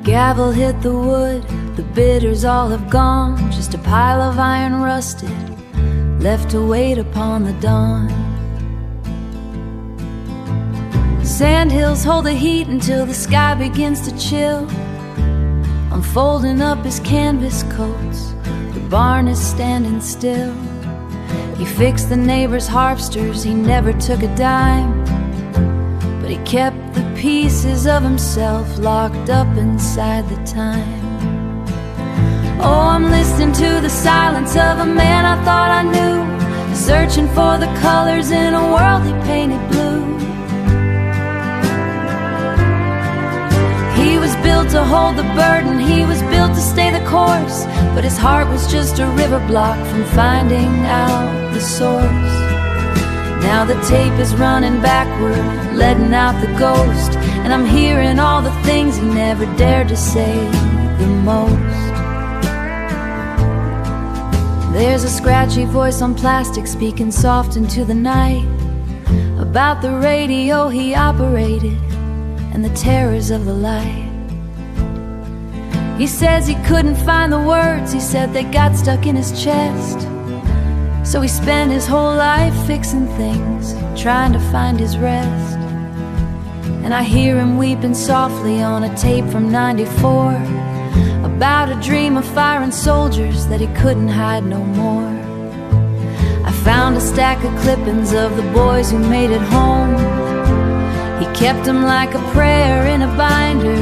Gavel hit the wood, the bitters all have gone, just a pile of iron rusted, left to wait upon the dawn. Sand hills hold the heat until the sky begins to chill. I'm folding up his canvas coats, the barn is standing still. He fixed the neighbor's harpsters, he never took a dime, but he kept the pieces of himself locked up inside the time. Oh, I'm listening to the silence of a man I thought I knew, searching for the colors in a world he painted blue. He was built to hold the burden, he was built to stay the course, but his heart was just a river block from finding out the source. Now the tape is running backward, letting out the ghost, and I'm hearing all the things he never dared to say the most. There's a scratchy voice on plastic speaking soft into the night about the radio he operated and the terrors of the light. He says he couldn't find the words, he said they got stuck in his chest. So he spent his whole life fixing things, trying to find his rest. And I hear him weeping softly on a tape from '94 about a dream of firing soldiers that he couldn't hide no more. I found a stack of clippings of the boys who made it home. He kept them like a prayer in a binder,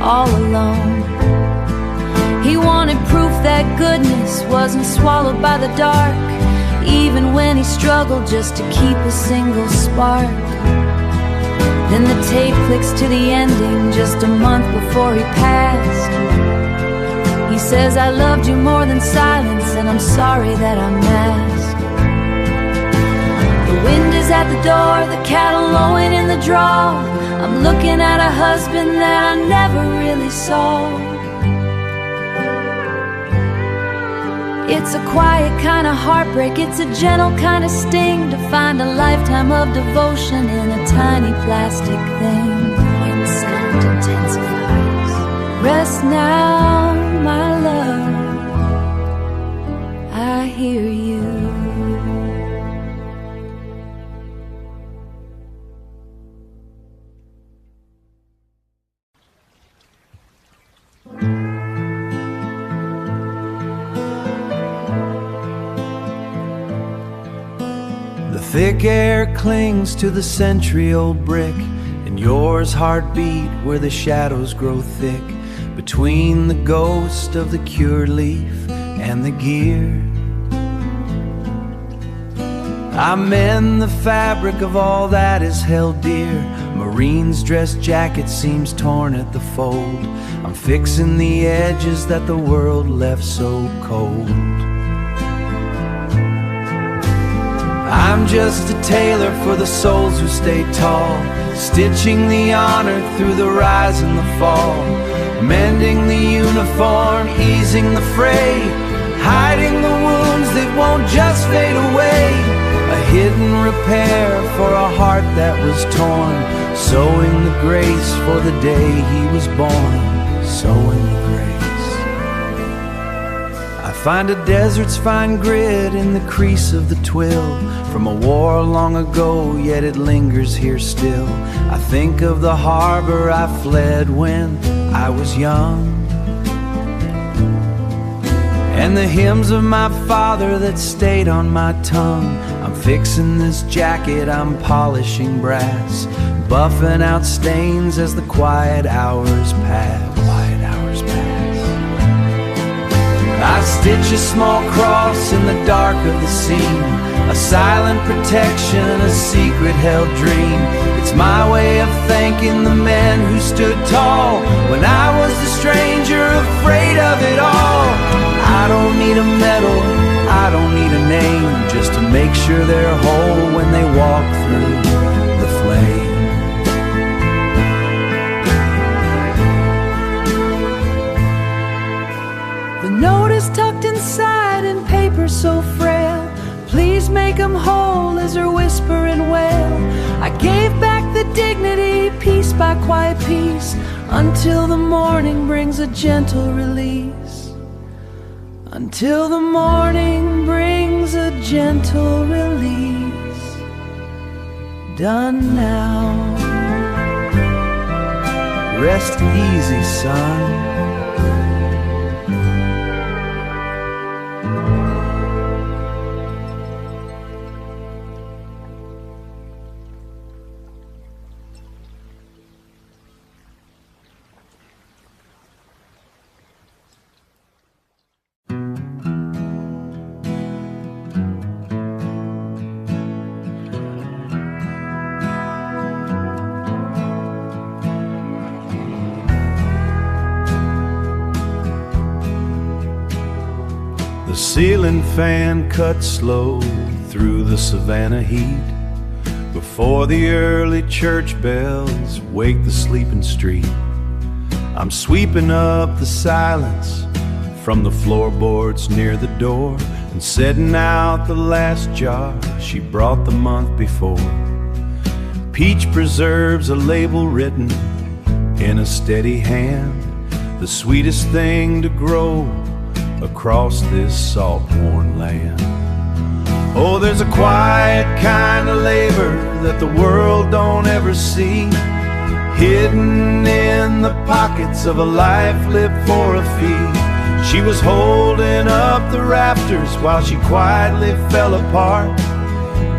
all alone. He wanted proof that goodness wasn't swallowed by the dark, even when he struggled just to keep a single spark. Then the tape clicks to the ending just a month before he passed. He says, I loved you more than silence, and I'm sorry that I'm masked. The wind is at the door, the cattle lowing in the draw. I'm looking at a husband that I never really saw. It's a quiet kind of heartbreak, it's a gentle kind of sting to find a lifetime of devotion in a tiny plastic thing. When sound intensifies, rest now, my love, I hear you. Thick air clings to the century-old brick, and yours heartbeat where the shadows grow thick, between the ghost of the cured leaf and the gear. I mend the fabric of all that is held dear. Marine's dress jacket seems torn at the fold. I'm fixing the edges that the world left so cold. I'm just a tailor for the souls who stay tall, stitching the honor through the rise and the fall, mending the uniform, easing the fray, hiding the wounds that won't just fade away, a hidden repair for a heart that was torn, sowing the grace for the day he was born, sowing the grace. I find a desert's fine grit in the crease of the twill, from a war long ago, yet it lingers here still. I think of the harbor I fled when I was young, and the hymns of my father that stayed on my tongue. I'm fixing this jacket, I'm polishing brass, buffing out stains as the quiet hours pass. I stitch a small cross in the dark of the seam, a silent protection, a secret held dream. It's my way of thanking the men who stood tall when I was the stranger, afraid of it all. I don't need a medal, I don't need a name, just to make sure they're whole when they walk through the flame. The note is tucked inside in paper so frail. Please make 'em whole as her whisper and wail. I gave back the dignity, piece by quiet piece, until the morning brings a gentle release. Until the morning brings a gentle release. Done now. Rest easy, son. Ceiling fan cut slow through the Savannah heat before the early church bells wake the sleeping street. I'm sweeping up the silence from the floorboards near the door and setting out the last jar she brought the month before. Peach preserves, a label written in a steady hand, the sweetest thing to grow across this salt-worn land. Oh, there's a quiet kind of labor that the world don't ever see, hidden in the pockets of a life lived for a fee. She was holding up the rafters while she quietly fell apart,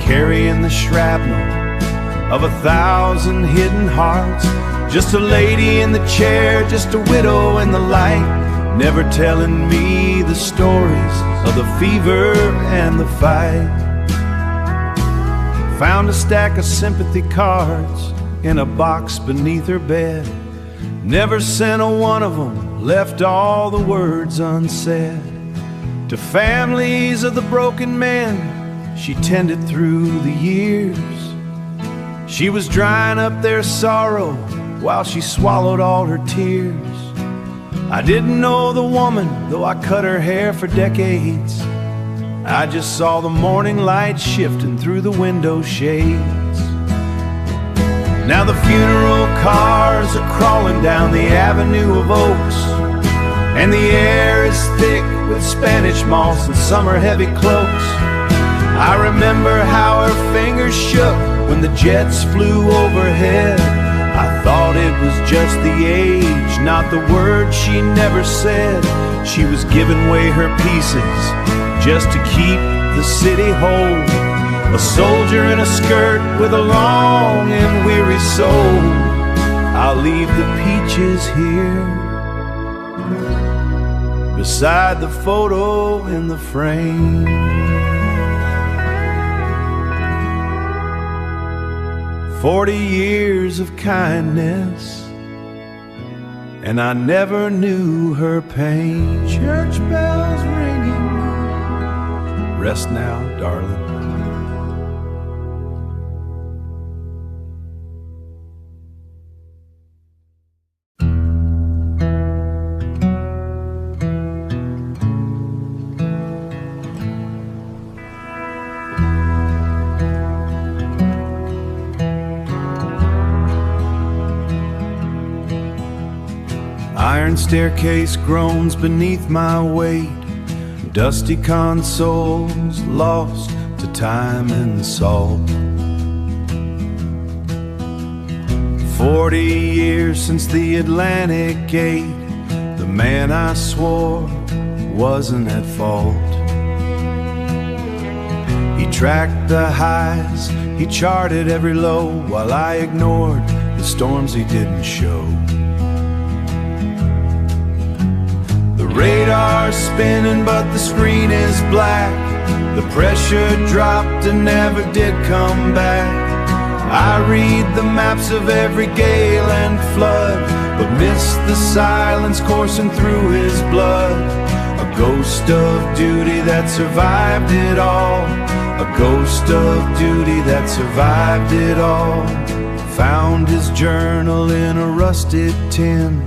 carrying the shrapnel of 1,000 hidden hearts. Just a lady in the chair, just a widow in the light, never telling me the stories of the fever and the fight. Found a stack of sympathy cards in a box beneath her bed. Never sent a one of them, left all the words unsaid. To families of the broken men she tended through the years, she was drying up their sorrow while she swallowed all her tears. I didn't know the woman, though I cut her hair for decades. I just saw the morning light shifting through the window shades. Now the funeral cars are crawling down the avenue of oaks, and the air is thick with Spanish moss and summer heavy cloaks. I remember how her fingers shook when the jets flew overhead. I thought it was just the age, not the words she never said. She was giving away her pieces just to keep the city whole. A soldier in a skirt with a long and weary soul. I'll leave the peaches here beside the photo in the frame. 40 years of kindness, and I never knew her pain. Church bells ringing. Rest now, darling. Iron staircase groans beneath my weight, dusty consoles lost to time and salt. 40 years since the Atlantic gate, the man I swore wasn't at fault. He tracked the highs, he charted every low, while I ignored the storms he didn't show. Radar's spinning but the screen is black. The pressure dropped and never did come back. I read the maps of every gale and flood, but miss the silence coursing through his blood. A ghost of duty that survived it all. A ghost of duty that survived it all. Found his journal in a rusted tin,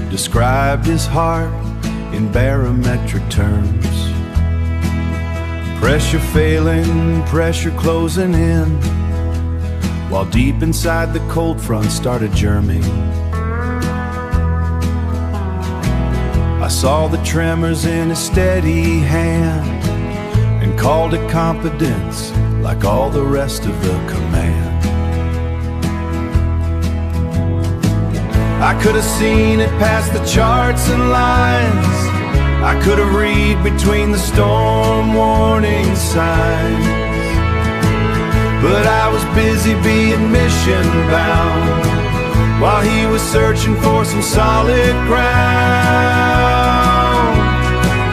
described his heart in barometric terms. Pressure failing, pressure closing in, while deep inside the cold front started germing. saw the tremors in his steady hand and called it confidence like all the rest of the command. I could have seen it past the charts and lines. I could have read between the storm warning signs. But I was busy being mission bound while he was searching for some solid ground.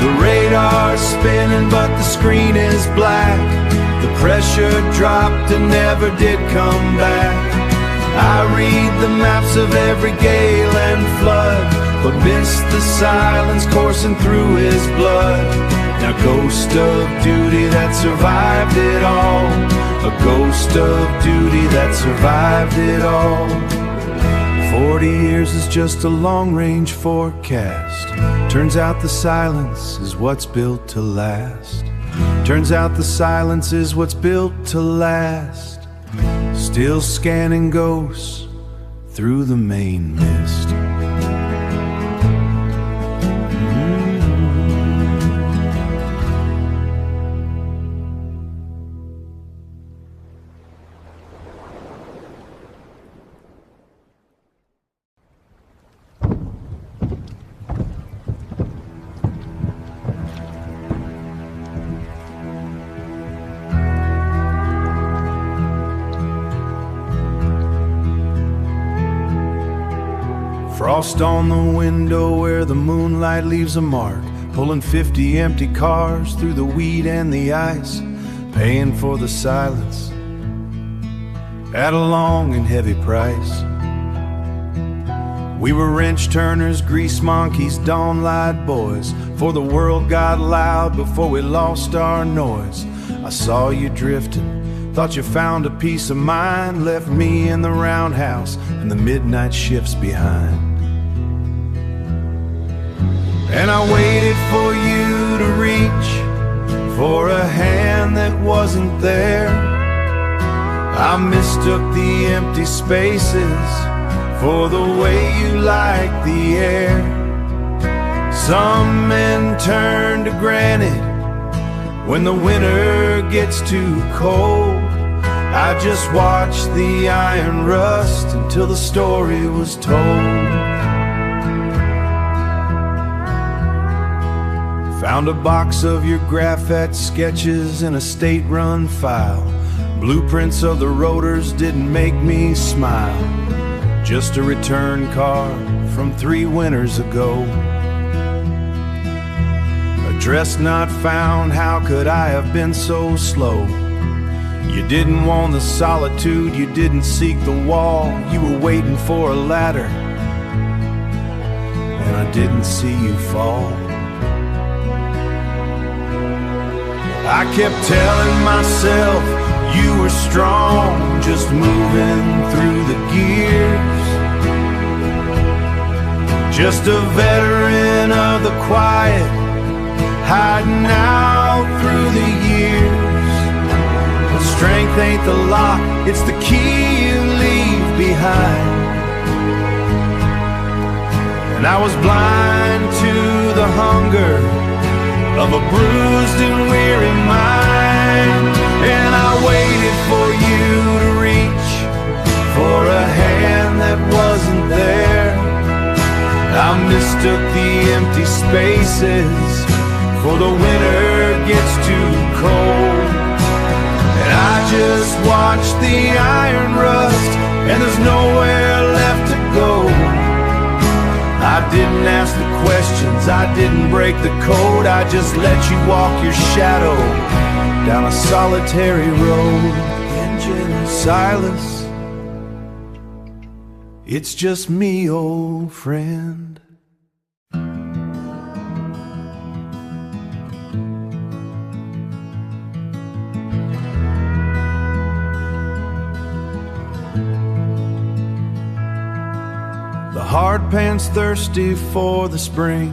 The radar's spinning but the screen is black. The pressure dropped and never did come back. I read the maps of every gale and flood, but missed the silence coursing through his blood. Now ghost of duty that survived it all, a ghost of duty that survived it all. 40 years is just a long-range forecast. Turns out the silence is what's built to last. Turns out the silence is what's built to last. Still scanning ghosts through the main mist. Frost on the window where the moonlight leaves a mark, pulling 50 empty cars through the weed and the ice, paying for the silence at a long and heavy price. We were wrench turners, grease monkeys, dawn light boys, for the world got loud before we lost our noise. I saw you drifting, thought you found a peace of mind, left me in the roundhouse and the midnight shifts behind. And I waited for you to reach for a hand that wasn't there. I mistook the empty spaces for the way you like the air. Some men turn to granite when the winter gets too cold. I just watched the iron rust until the story was told. Found a box of your graphite sketches in a state-run file. Blueprints of the rotors didn't make me smile. Just a return car from 3 winters ago. Address not found, how could I have been so slow? You didn't want the solitude, you didn't seek the wall. You were waiting for a ladder, and I didn't see you fall. I kept telling myself you were strong, just moving through the gears. Just a veteran of the quiet, hiding out through the years. But strength ain't the lock, it's the key you leave behind. And I was blind to the hunger of a bruised and weary mind. And I waited for you to reach for a hand that wasn't there. I mistook the empty spaces for the winter gets too cold. And I just watched the iron rust, and there's nowhere left to go. I didn't ask the questions, I didn't break the code. I just let you walk your shadow down a solitary road. Engine Silas, it's just me, old friend. Hard pants thirsty for the spring.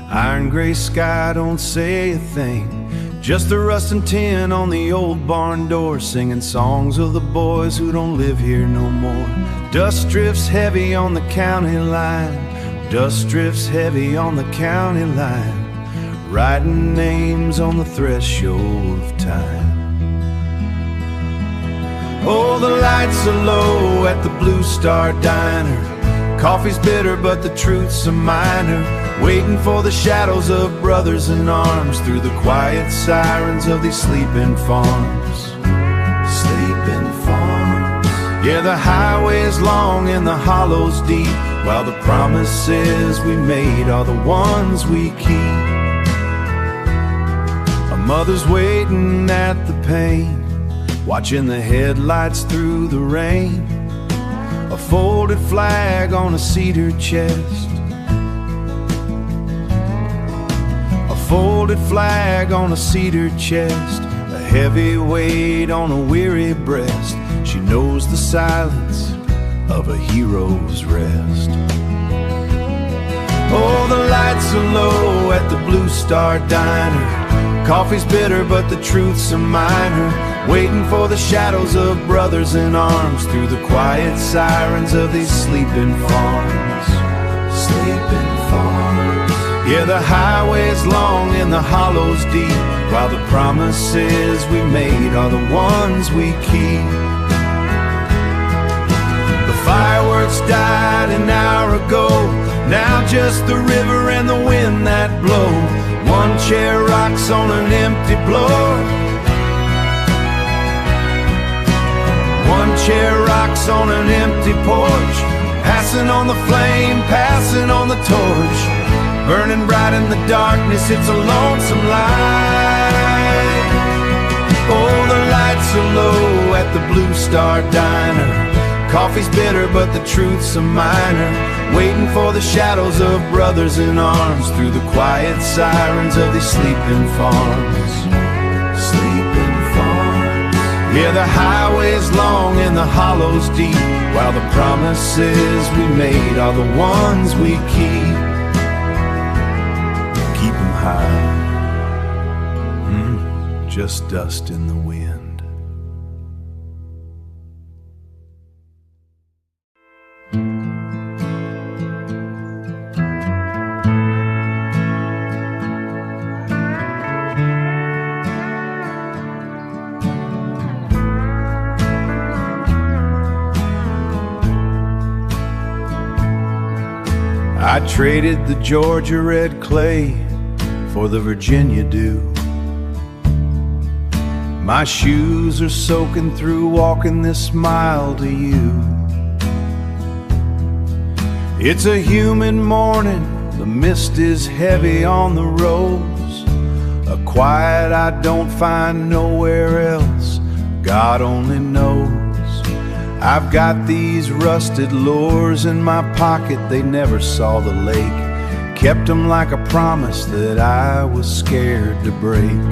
Iron gray sky don't say a thing. Just the rust and tin on the old barn door, singing songs of the boys who don't live here no more. Dust drifts heavy on the county line. Dust drifts heavy on the county line, writing names on the threshold of time. Oh, the lights are low at the Blue Star Diner. Coffee's bitter, but the truth's a minor. Waiting for the shadows of brothers in arms through the quiet sirens of these sleeping farms. Sleeping farms. Yeah, the highway is long and the hollows deep, while the promises we made are the ones we keep. A mother's waiting at the pane, watching the headlights through the rain. A folded flag on a cedar chest. A folded flag on a cedar chest. A heavy weight on a weary breast. She knows the silence of a hero's rest. Oh, the lights are low at the Blue Star Diner. Coffee's bitter, but the truth's a minor. Waiting for the shadows of brothers in arms through the quiet sirens of these sleeping farms. Sleeping farms. Yeah, the highway's long and the hollows deep, while the promises we made are the ones we keep. The fireworks died an hour ago, now just the river and the wind that blow. One chair rocks on an empty floor. One chair rocks on an empty porch, passing on the flame, passing on the torch. Burning bright in the darkness, it's a lonesome light. Oh, the lights are low at the Blue Star Diner. Coffee's bitter, but the truth's a minor. Waiting for the shadows of brothers in arms through the quiet sirens of these sleeping farms. Sleeping farms. Yeah, the highway's long and the hollows deep, while the promises we made are the ones we keep. Keep 'em high. Just dust in the wind. I traded the Georgia red clay for the Virginia dew. My shoes are soaking through walking this mile to you. It's a humid morning, the mist is heavy on the roads. A quiet I don't find nowhere else, God only knows. I've got these rusted lures in my pocket, they never saw the lake. Kept them like a promise that I was scared to break.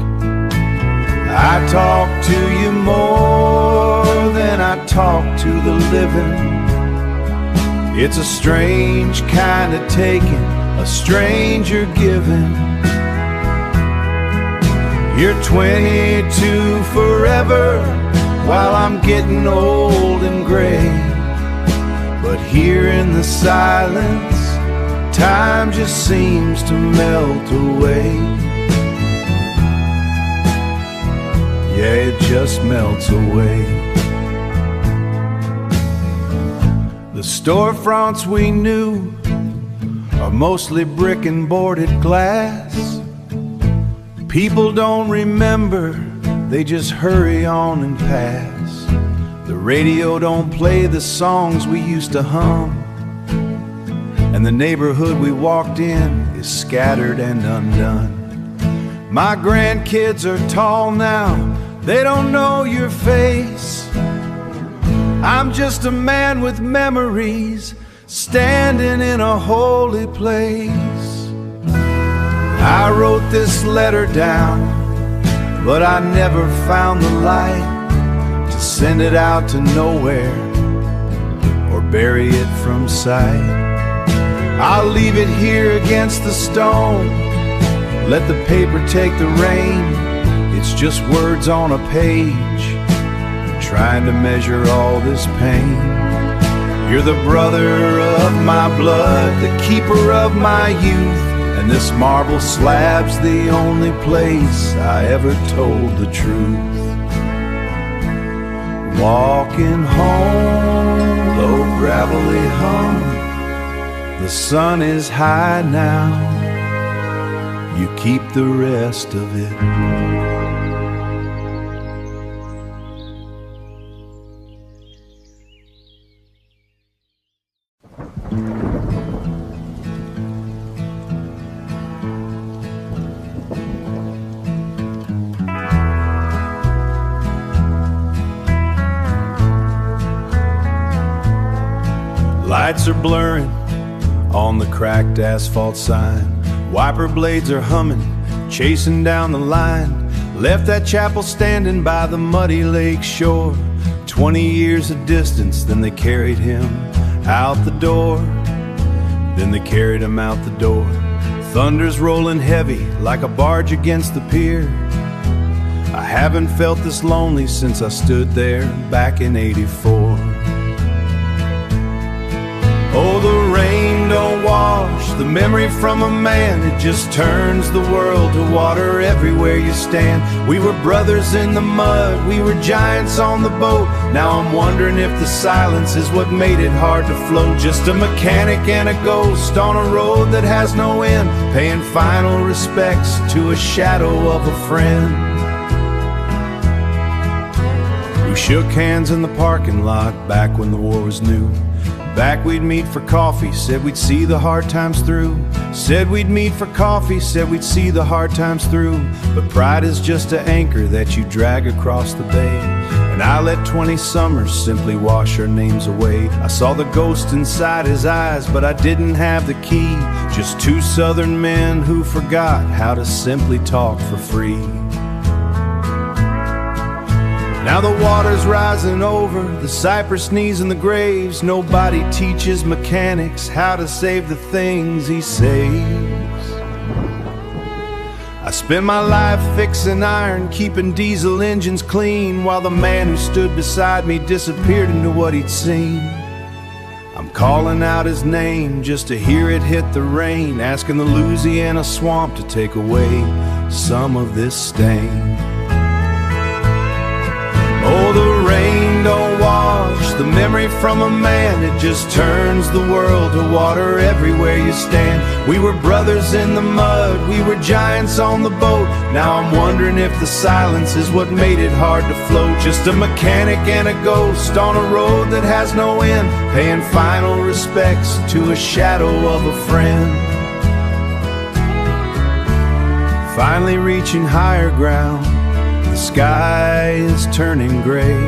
I talk to you more than I talk to the living. It's a strange kind of taking, a stranger giving. You're 22 forever, while I'm getting old and gray. But here in the silence, time just seems to melt away. Yeah, it just melts away. The storefronts we knew are mostly brick and boarded glass. People don't remember, they just hurry on and pass. The radio don't play the songs we used to hum, and the neighborhood we walked in is scattered and undone. My grandkids are tall now, they don't know your face. I'm just a man with memories, standing in a holy place. I wrote this letter down, but I never found the light to send it out to nowhere or bury it from sight. I'll leave it here against the stone, let the paper take the rain. It's just words on a page, trying to measure all this pain. You're the brother of my blood, the keeper of my youth, and this marble slab's the only place I ever told the truth. Walking home, low gravelly hum, the sun is high now, you keep the rest of it. Lights are blurring on the cracked asphalt sign. Wiper blades are humming, chasing down the line. Left that chapel standing by the muddy lake shore. 20 years of distance, then they carried him out the door. Then they carried him out the door. Thunder's rolling heavy like a barge against the pier. I haven't felt this lonely since I stood there back in '84. Oh, the rain don't wash the memory from a man. It just turns the world to water everywhere you stand. We were brothers in the mud, we were giants on the boat. Now I'm wondering if the silence is what made it hard to float. Just a mechanic and a ghost on a road that has no end, paying final respects to a shadow of a friend. We shook hands in the parking lot back when the war was new. Back we'd meet for coffee, said we'd see the hard times through. Said we'd meet for coffee, said we'd see the hard times through. But pride is just an anchor that you drag across the bay. And I let 20 summers simply wash our names away. I saw the ghost inside his eyes, but I didn't have the key. Just two southern men who forgot how to simply talk for free. Now the water's rising over the cypress knees and the graves. Nobody teaches mechanics how to save the things he saves. I spent my life fixing iron, keeping diesel engines clean, while the man who stood beside me disappeared into what he'd seen. I'm calling out his name just to hear it hit the rain, asking the Louisiana swamp to take away some of this stain. Oh, the rain don't wash the memory from a man. It just turns the world to water everywhere you stand. We were brothers in the mud, we were giants on the boat. Now I'm wondering if the silence is what made it hard to float. Just a mechanic and a ghost on a road that has no end, paying final respects to a shadow of a friend. Finally reaching higher ground, the sky is turning gray.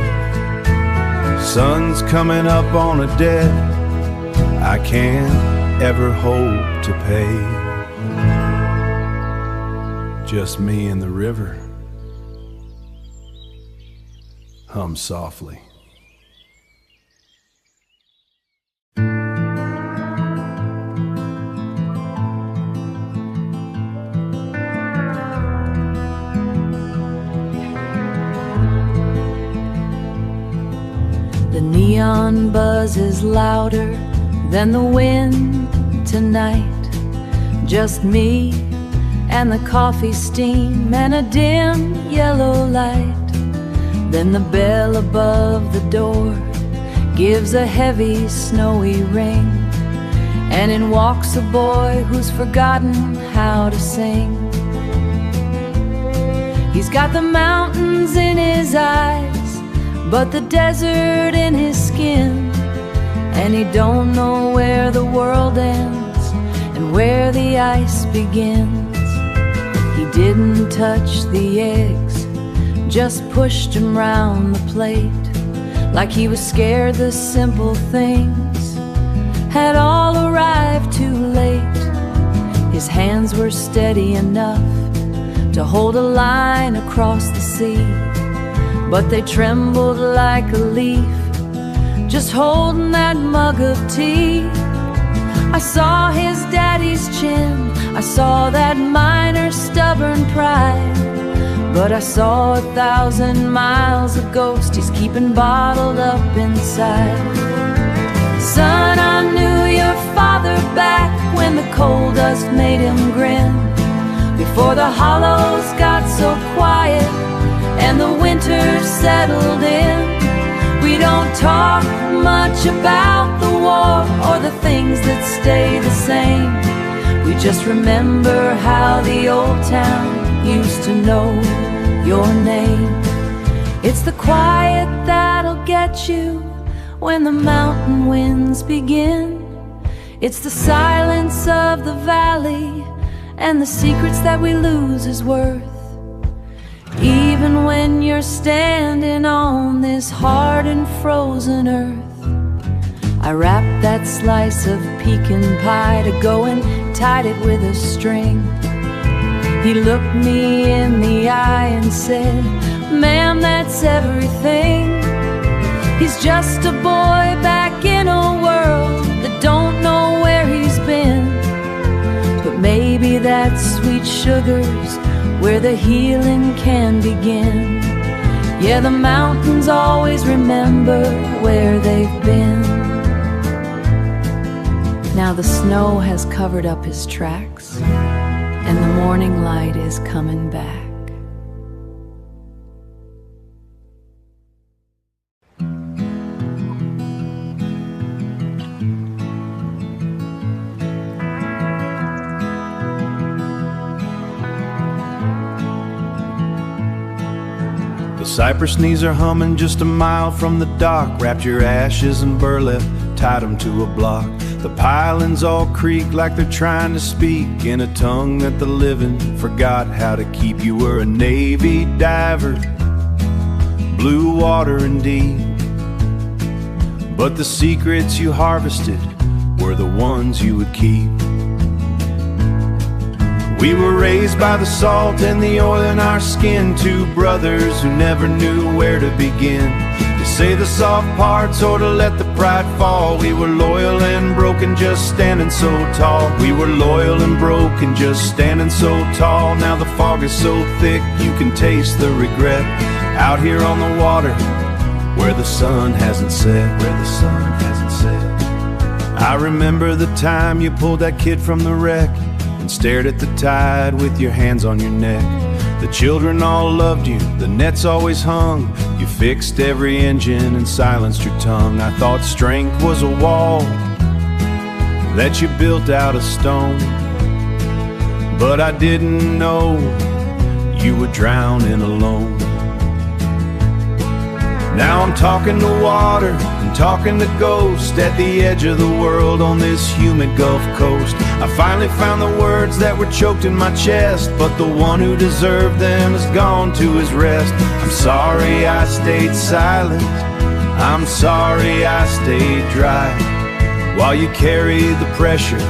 Sun's coming up on a debt I can't ever hope to pay. Just me and the river hum softly. The neon buzz is louder than the wind tonight. Just me and the coffee steam and a dim yellow light. Then the bell above the door gives a heavy snowy ring, and in walks a boy who's forgotten how to sing. He's got the mountains in his eyes, but the desert in his skin, and he don't know where the world ends and where the ice begins. He didn't touch the eggs, just pushed them round the plate, like he was scared the simple things had all arrived too late. His hands were steady enough to hold a line across the sea, but they trembled like a leaf, just holding that mug of tea. I saw his daddy's chin, I saw that miner's stubborn pride, but I saw 1,000 miles of ghost he's keeping bottled up inside. Son, I knew your father back when the coal dust made him grin, before the hollows got so quiet and the winter settled in. We don't talk much about the war or the things that stay the same. We just remember how the old town used to know your name. It's the quiet that'll get you when the mountain winds begin. It's the silence of the valley and the secrets that we lose is worth. Even when you're standing on this hard and frozen earth, I wrapped that slice of pecan pie to go and tied it with a string. He looked me in the eye and said, "Ma'am, that's everything." He's just a boy back in a world that don't know where he's been. But maybe that sweet sugar's where the healing can begin. Yeah, the mountains always remember where they've been. Now the snow has covered up his tracks, and the morning light is coming back. Cypress knees are humming just a mile from the dock. Wrapped your ashes in burlap, tied them to a block. The pilings all creak like they're trying to speak in a tongue that the living forgot how to keep. You were a Navy diver, blue water and deep, but the secrets you harvested were the ones you would keep. We were raised by the salt and the oil in our skin, two brothers who never knew where to begin, to say the soft parts or to let the pride fall. We were loyal and broken, just standing so tall. We were loyal and broken, just standing so tall. Now the fog is so thick you can taste the regret, out here on the water where the sun hasn't set, where the sun hasn't set. I remember the time you pulled that kid from the wreck and stared at the tide with your hands on your neck. The children all loved you, the nets always hung. You fixed every engine and silenced your tongue. I thought strength was a wall that you built out of stone, but I didn't know you were drowning alone. Now I'm talking to water and talking to ghosts at the edge of the world on this humid Gulf Coast. I finally found the words that were choked in my chest, but the one who deserved them has gone to his rest. I'm sorry I stayed silent, I'm sorry I stayed dry, while you carried the pressure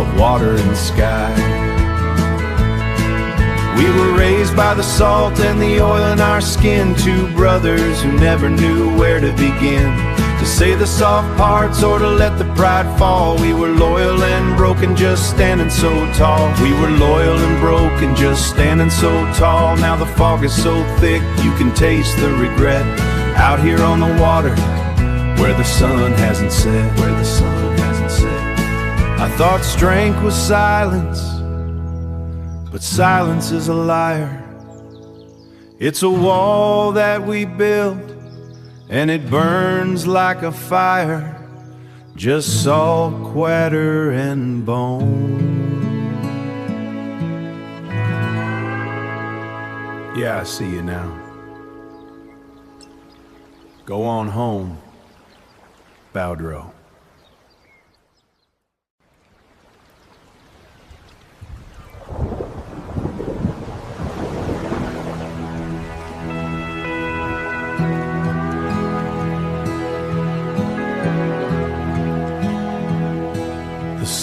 of water and sky. We were raised by the salt and the oil in our skin, two brothers who never knew where to begin, to say the soft parts or to let the pride fall. We were loyal and broken, just standing so tall. We were loyal and broken, just standing so tall. Now the fog is so thick you can taste the regret, out here on the water where the sun hasn't set, where the sun hasn't set. I thought strength was silence, but silence is a liar. It's a wall that we built, and it burns like a fire, just saltwater and bone. Yeah, I see you now. Go on home, Bowdrow.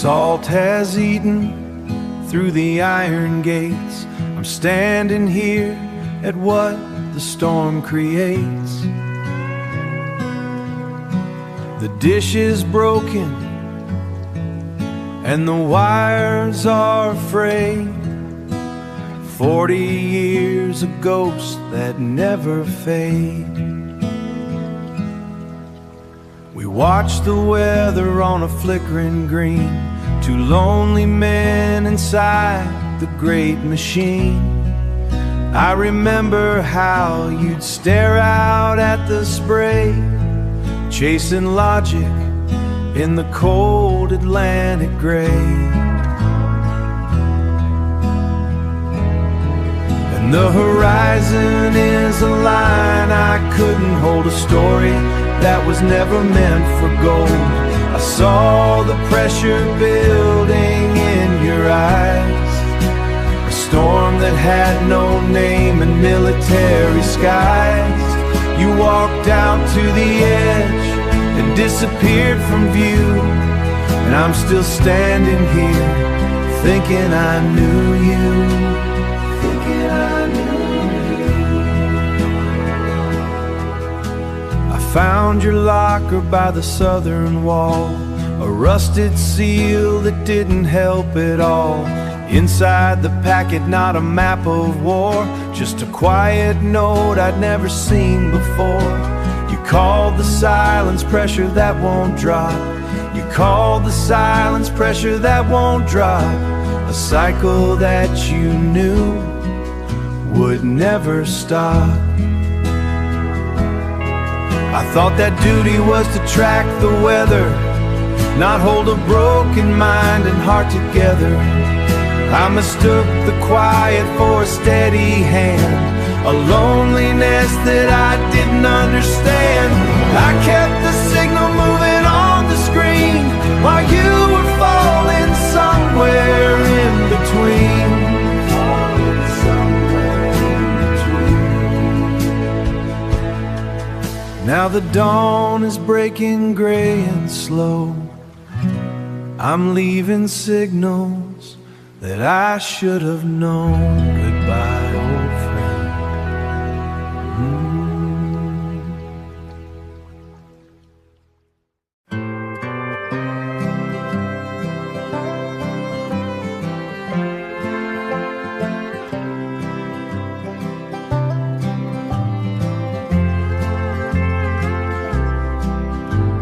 Salt has eaten through the iron gates. I'm standing here at what the storm creates. The dish is broken and the wires are frayed. 40 years of ghosts that never fade. We watch the weather on a flickering green. Two lonely men inside the great machine. I remember how you'd stare out at the spray, chasing logic in the cold Atlantic gray. And the horizon is a line I couldn't hold, a story that was never meant for gold. I saw the pressure building in your eyes, a storm that had no name and military skies. You walked out to the edge and disappeared from view, and I'm still standing here thinking I knew you, thinking I knew you. I found your locker by the southern wall, a rusted seal that didn't help at all. Inside the packet, not a map of war, just a quiet note I'd never seen before. You called the silence pressure that won't drop. You called the silence pressure that won't drop. A cycle that you knew would never stop. I thought that duty was to track the weather, not hold a broken mind and heart together. I mistook the quiet for a steady hand, a loneliness that I didn't understand. I kept the signal moving on the screen while you were falling somewhere in between. Now the dawn is breaking gray and slow. I'm leaving signals that I should have known. Goodbye, old friend.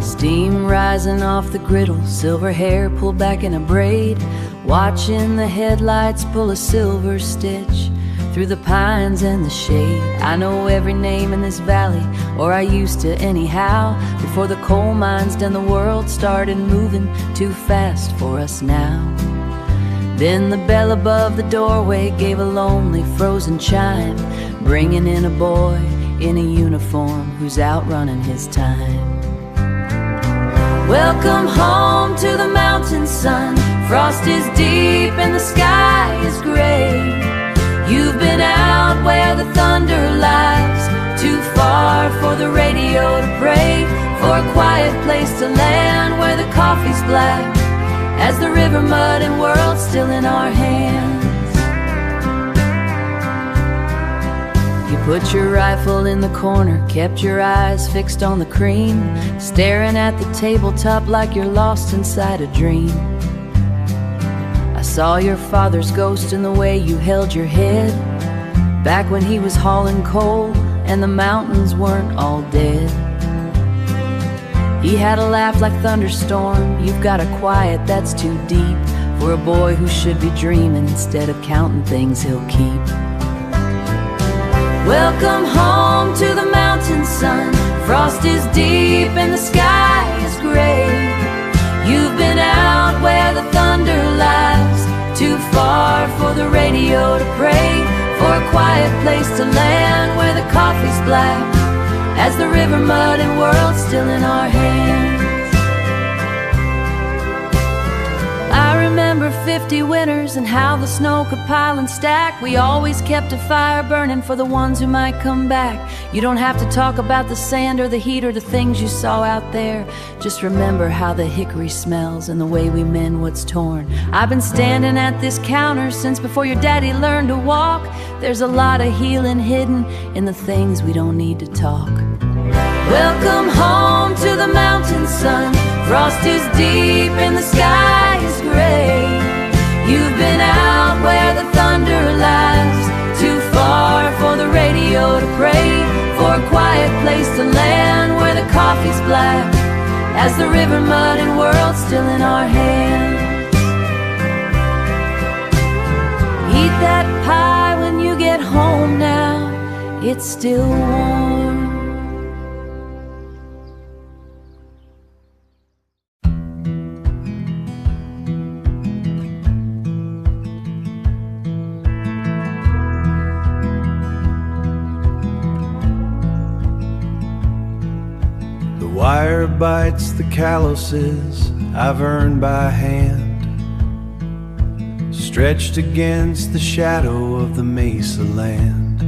Steam rising off the griddle, silver hair pulled back in a braid, watching the headlights pull a silver stitch through the pines and the shade. I know every name in this valley, or I used to anyhow, before the coal mines done the world started moving too fast for us now. Then the bell above the doorway gave a lonely frozen chime, bringing in a boy in a uniform who's outrunning his time. Welcome home to the mountain sun. Frost is deep and the sky is gray. You've been out where the thunder lies, too far for the radio to pray, for a quiet place to land where the coffee's black as the river mud and world still in our hands. You put your rifle in the corner, kept your eyes fixed on the cream, staring at the tabletop like you're lost inside a dream. I saw your father's ghost in the way you held your head, back when he was hauling coal and the mountains weren't all dead. He had a laugh like thunderstorm. You've got a quiet that's too deep for a boy who should be dreaming instead of counting things he'll keep. Welcome home to the mountain sun. Frost is deep and the sky is gray. You've been out where the thunder lies, too far for the radio to pray, for a quiet place to land where the coffee's black as the river mud and world still in our hands. I remember 50 winters and how the snow could pile and stack. We always kept a fire burning for the ones who might come back. You don't have to talk about the sand or the heat or the things you saw out there. Just remember how the hickory smells and the way we mend what's torn. I've been standing at this counter since before your daddy learned to walk. There's a lot of healing hidden in the things we don't need to talk. Welcome home to the mountain sun. Frost is deep and the sky is gray. You've been out where the thunder lies, too far for the radio to pray, for a quiet place to land where the coffee's black as the river, mud, and world still in our hands. Eat that pie when you get home now, it's still warm. Wire bites the calluses I've earned by hand, stretched against the shadow of the mesa land.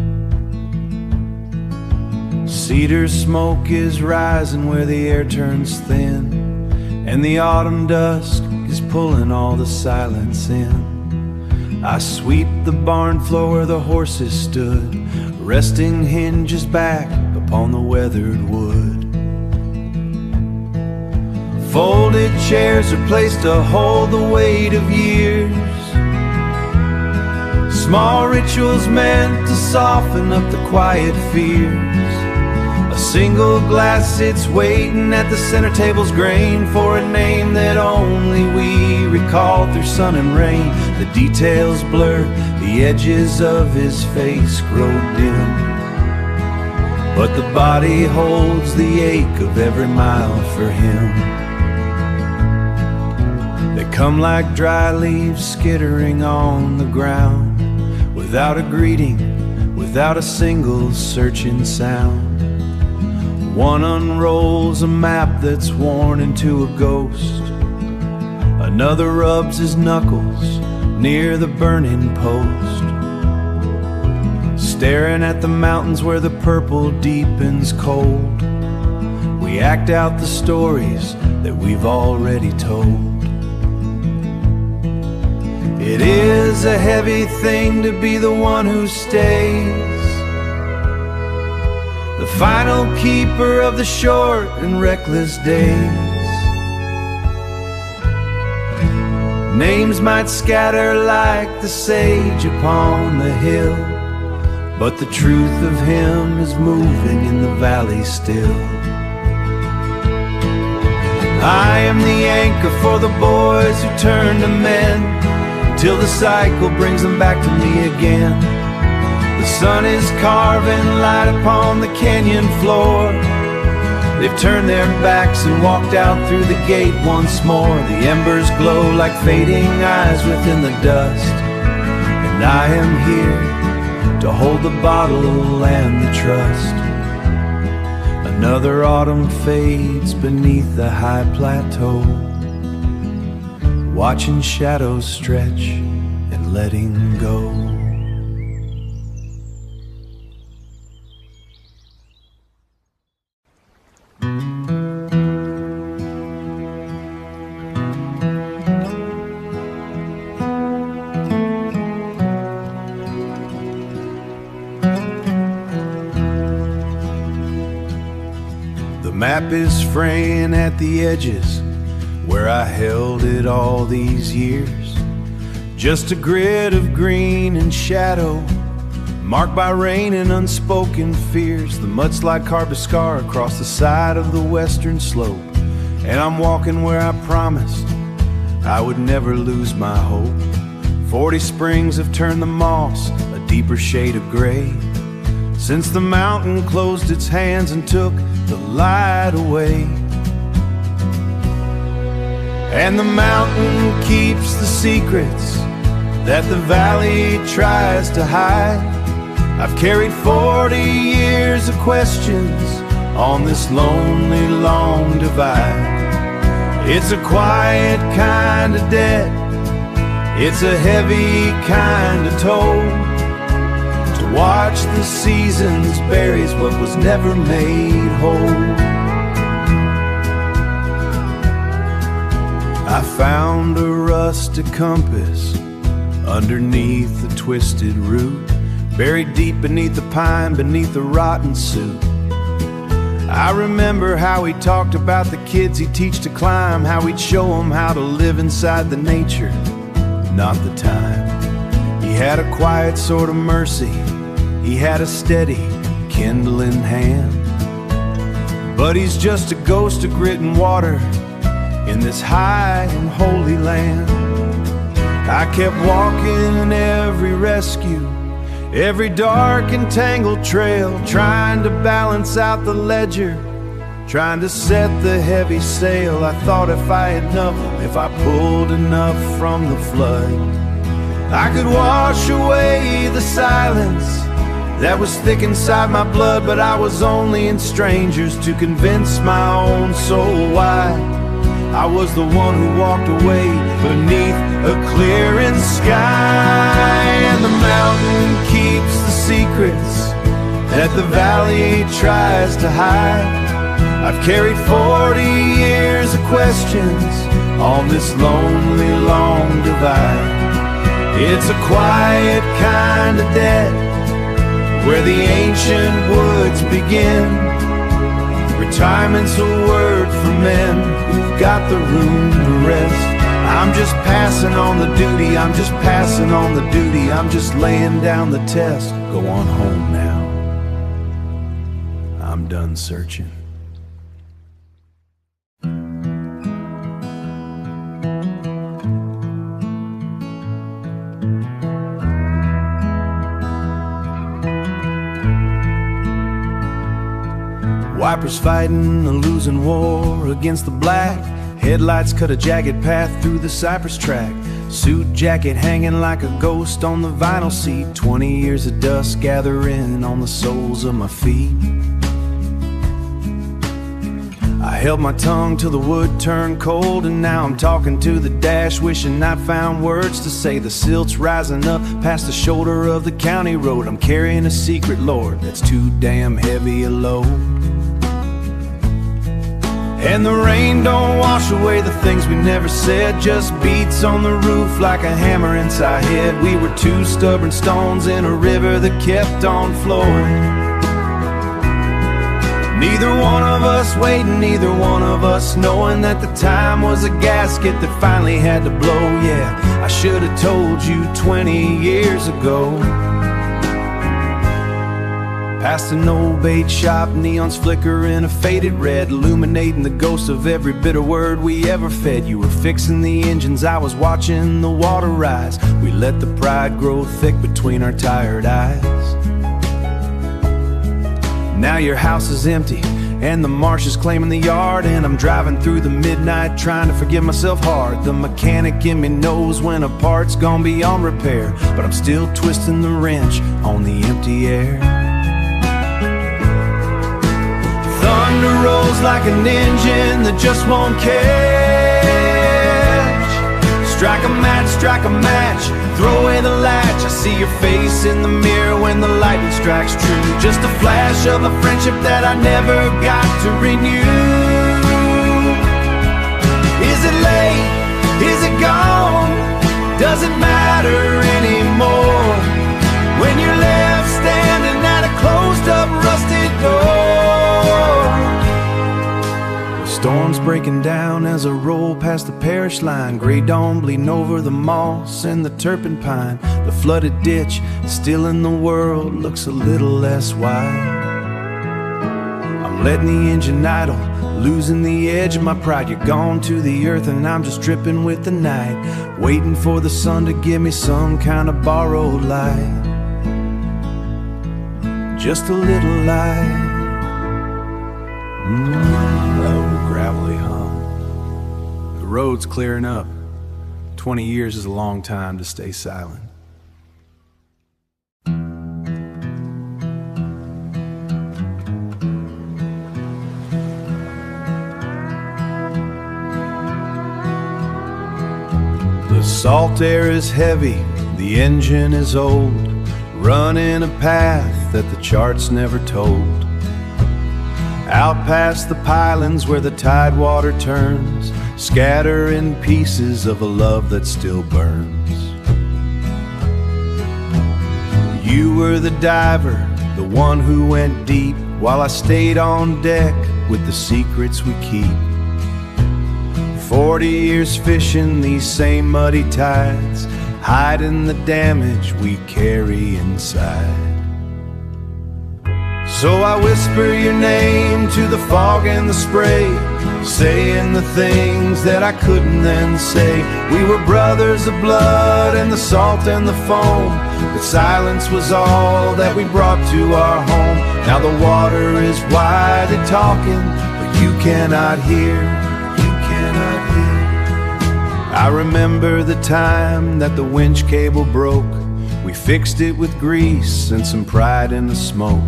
Cedar smoke is rising where the air turns thin, and the autumn dusk is pulling all the silence in. I sweep the barn floor where the horses stood, resting hinges back upon the weathered wood. Folded chairs are placed to hold the weight of years, small rituals meant to soften up the quiet fears. A single glass sits waiting at the center table's grain for a name that only we recall through sun and rain. The details blur, the edges of his face grow dim, but the body holds the ache of every mile for him. They come like dry leaves skittering on the ground, without a greeting, without a single searching sound. One unrolls a map that's worn into a ghost, another rubs his knuckles near the burning post, staring at the mountains where the purple deepens cold. We act out the stories that we've already told. It is a heavy thing to be the one who stays, the final keeper of the short and reckless days. Names might scatter like the sage upon the hill, but the truth of him is moving in the valley still. I am the anchor for the boys who turn to men, till the cycle brings them back to me again. The sun is carving light upon the canyon floor. They've turned their backs and walked out through the gate once more. The embers glow like fading eyes within the dust, and I am here to hold the bottle and the trust. Another autumn fades beneath the high plateau, watching shadows stretch and letting go. The map is fraying at the edges where I held it all these years. Just a grid of green and shadow, marked by rain and unspoken fears. The mudslide carved a scar across the side of the western slope, and I'm walking where I promised I would never lose my hope. 40 springs have turned the moss a deeper shade of gray, since the mountain closed its hands and took the light away. And the mountain keeps the secrets that the valley tries to hide. I've carried 40 years of questions on this lonely, long divide. It's a quiet kind of debt, it's a heavy kind of toll. To watch the seasons buries what was never made whole. I found a rusted compass underneath the twisted root, buried deep beneath the pine, beneath the rotten suit. I remember how he talked about the kids he'd teach to climb, how he'd show them how to live inside the nature, not the time. He had a quiet sort of mercy, he had a steady, kindling hand. but he's just a ghost of grit and water in this high and holy land. I kept walking every rescue, every dark and tangled trail, trying to balance out the ledger, trying to set the heavy sail. I thought if I pulled enough from the flood, I could wash away the silence that was thick inside my blood. But I was only in strangers to convince my own soul why I was the one who walked away beneath a clearing sky. And the mountain keeps the secrets that the valley tries to hide. I've carried 40 years of questions on this lonely, long divide. It's a quiet kind of death where the ancient woods begin. Retirement's a word for men who've got the room to rest. I'm just passing on the duty, I'm just passing on the duty, I'm just laying down the test. Go on home now, I'm done searching. Wipers fighting a losing war against the black. Headlights cut a jagged path through the cypress track. Suit jacket hanging like a ghost on the vinyl seat. 20 years of dust gathering on the soles of my feet. I held my tongue till the wood turned cold, and now I'm talking to the dash, wishing I'd found words to say. The silt's rising up past the shoulder of the county road. I'm carrying a secret, Lord, that's too damn heavy a load. And the rain don't wash away the things we never said, just beats on the roof like a hammer inside head. We were two stubborn stones in a river that kept on flowing. Neither one of us waiting, neither one of us knowing that the time was a gasket that finally had to blow. Yeah, I should have told you 20 years ago. Past an old bait shop, neons flickering a faded red, illuminating the ghost of every bitter word we ever fed. You were fixing the engines, I was watching the water rise. We let the pride grow thick between our tired eyes. Now your house is empty and the marsh is claiming the yard, and I'm driving through the midnight trying to forgive myself hard. The mechanic in me knows when a part's gone beyond repair, but I'm still twisting the wrench on the empty air. Thunder rolls like an engine that just won't catch. Strike a match, throw away the latch. I see your face in the mirror when the lightning strikes true. Just a flash of a friendship that I never got to renew. Is it late? Is it gone? Does it matter anymore when you're left standing at a closed up rusted door? Storms breaking down as I roll past the Parish Line. Gray dawn bleeding over the moss and the turpentine. The flooded ditch still in the world looks a little less wide. I'm letting the engine idle, losing the edge of my pride. You're gone to the earth and I'm just dripping with the night, waiting for the sun to give me some kind of borrowed light. Just a little light. Low, gravelly hum. The road's clearing up. 20 years is a long time to stay silent. The salt air is heavy, the engine is old, running a path that the charts never told. Out past the pylons where the tidewater turns, scattering pieces of a love that still burns. You were the diver, the one who went deep, while I stayed on deck with the secrets we keep. 40 years fishing these same muddy tides, hiding the damage we carry inside. So I whisper your name to the fog and the spray, saying the things that I couldn't then say. We were brothers of blood and the salt and the foam, but silence was all that we brought to our home. Now the water is wide and talking, but you cannot hear, you cannot hear. I remember the time that the winch cable broke. We fixed it with grease and some pride in the smoke.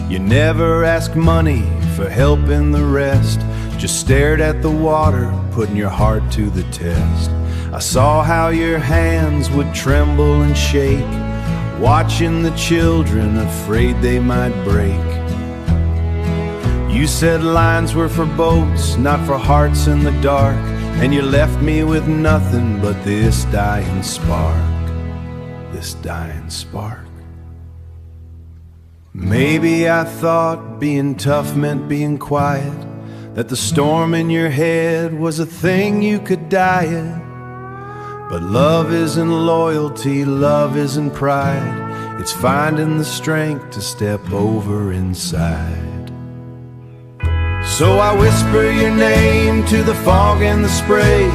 You never asked money for help in the rest, just stared at the water, putting your heart to the test. I saw how your hands would tremble and shake, watching the children, afraid they might break. You said lines were for boats, not for hearts in the dark, and you left me with nothing but this dying spark, this dying spark. Maybe I thought being tough meant being quiet, that the storm in your head was a thing you could diet. But love isn't loyalty, love isn't pride, it's finding the strength to step over inside. So I whisper your name to the fog and the spray,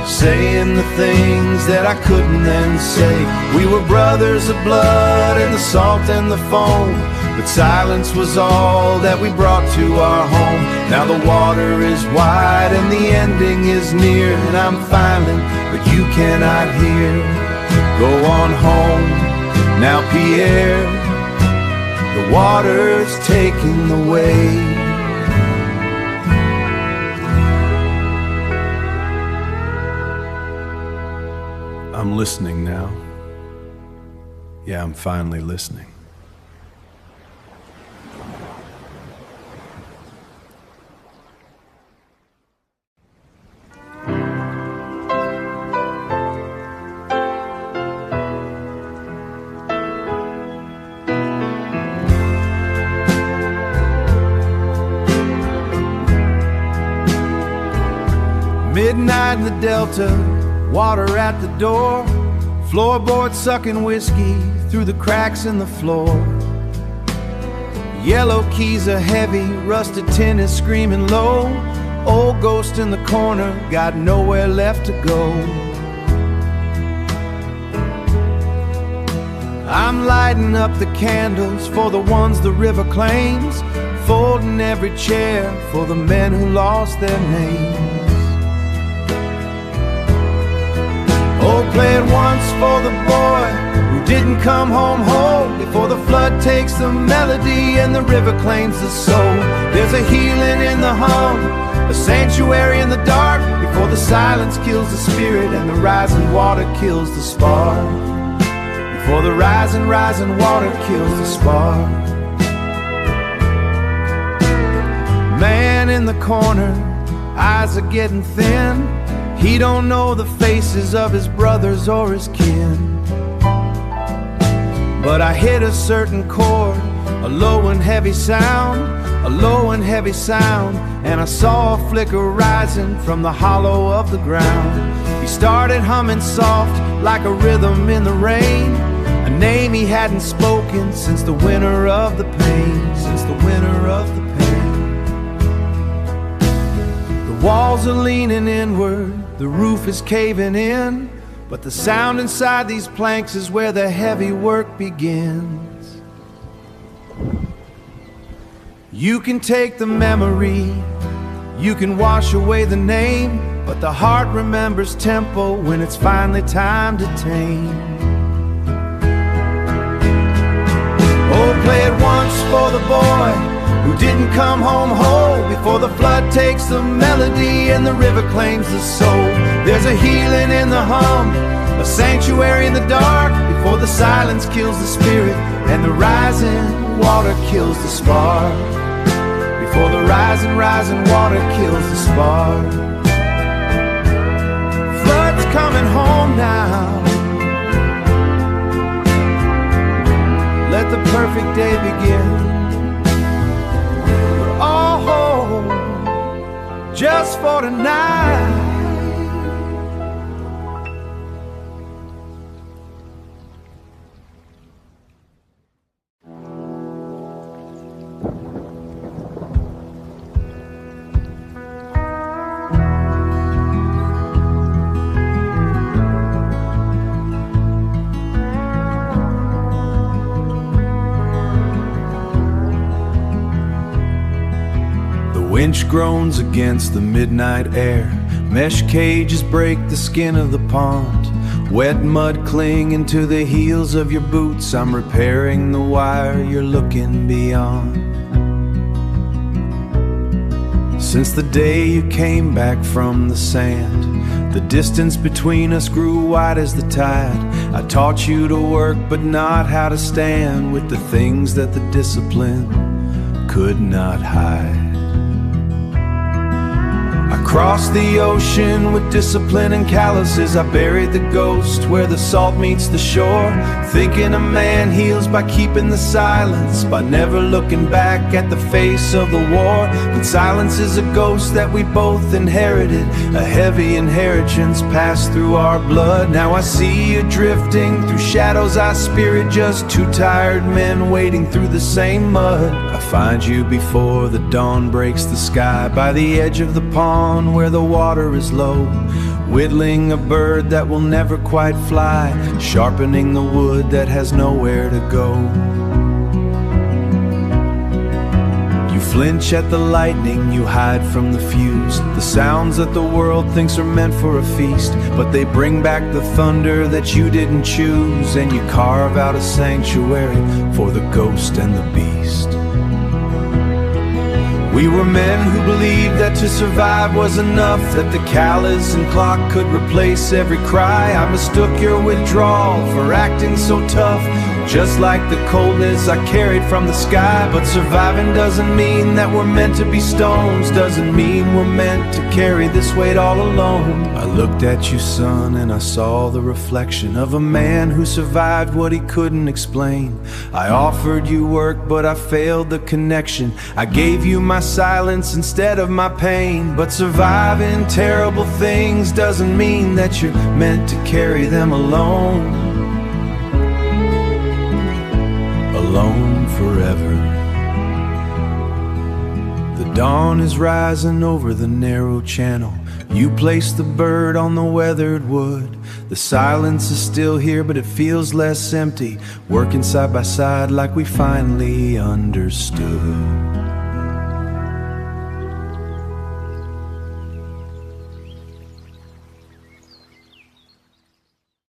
saying the things that I couldn't then say. We were brothers of blood and the salt and the foam, but silence was all that we brought to our home. Now the water is wide and the ending is near, and I'm filing, but you cannot hear. Go on home, now Pierre, the water's taking the way. I'm listening now. Yeah, I'm finally listening. Midnight in the Delta, water at the door, floorboard sucking whiskey through the cracks in the floor. Yellow keys are heavy, rusted tin is screaming low. Old ghost in the corner, got nowhere left to go. I'm lighting up the candles for the ones the river claims, folding every chair for the men who lost their names. Oh, play it once for the boy who didn't come home whole, before the flood takes the melody and the river claims the soul. There's a healing in the hum, a sanctuary in the dark, before the silence kills the spirit and the rising water kills the spark. Before the rising water kills the spark. Man in the corner, eyes are getting thin. He don't know the faces of his brothers or his kin. But I hit a certain chord, a low and heavy sound, a low and heavy sound, and I saw a flicker rising from the hollow of the ground. He started humming soft like a rhythm in the rain, a name he hadn't spoken since the winter of the pain, since the winter of the pain. The walls are leaning inward, the roof is caving in, but the sound inside these planks is where the heavy work begins. You can take the memory, you can wash away the name, but the heart remembers tempo when it's finally time to tame. Oh, play it once for the boy who didn't come home whole, before the flood takes the melody and the river claims the soul. There's a healing in the hum, a sanctuary in the dark, before the silence kills the spirit and the rising water kills the spark. Before the rising water kills the spark. Flood's coming home now. Let the perfect day begin. Just for tonight. winch groans against the midnight air. Mesh cages break the skin of the pond. Wet mud clinging to the heels of your boots. I'm repairing the wire you're looking beyond. Since the day you came back from the sand, the distance between us grew wide as the tide. I taught you to work but not how to stand with the things that the discipline could not hide. I crossed the ocean with discipline and calluses. I buried the ghost where the salt meets the shore, thinking a man heals by keeping the silence, by never looking back at the face of the war. But silence is a ghost that we both inherited, a heavy inheritance passed through our blood. Now I see you drifting through shadows, I spirit just two tired men wading through the same mud. I find you before the dawn breaks the sky, by the edge of the pond where the water is low, whittling a bird that will never quite fly, sharpening the wood that has nowhere to go. You flinch at the lightning, you hide from the fuse, the sounds that the world thinks are meant for a feast, but they bring back the thunder that you didn't choose, and you carve out a sanctuary for the ghost and the beast. We were men who believed that to survive was enough, that the callous and clock could replace every cry. I mistook your withdrawal for acting so tough, just like the coldness I carried from the sky. But surviving doesn't mean that we're meant to be stones, doesn't mean we're meant to carry this weight all alone. I looked at you, son, and I saw the reflection of a man who survived what he couldn't explain. I offered you work, but I failed the connection. I gave you my silence instead of my pain. But surviving terrible things doesn't mean that you're meant to carry them alone, alone forever. The dawn is rising over the narrow channel. You place the bird on the weathered wood. The silence is still here, but it feels less empty, working side by side like we finally understood.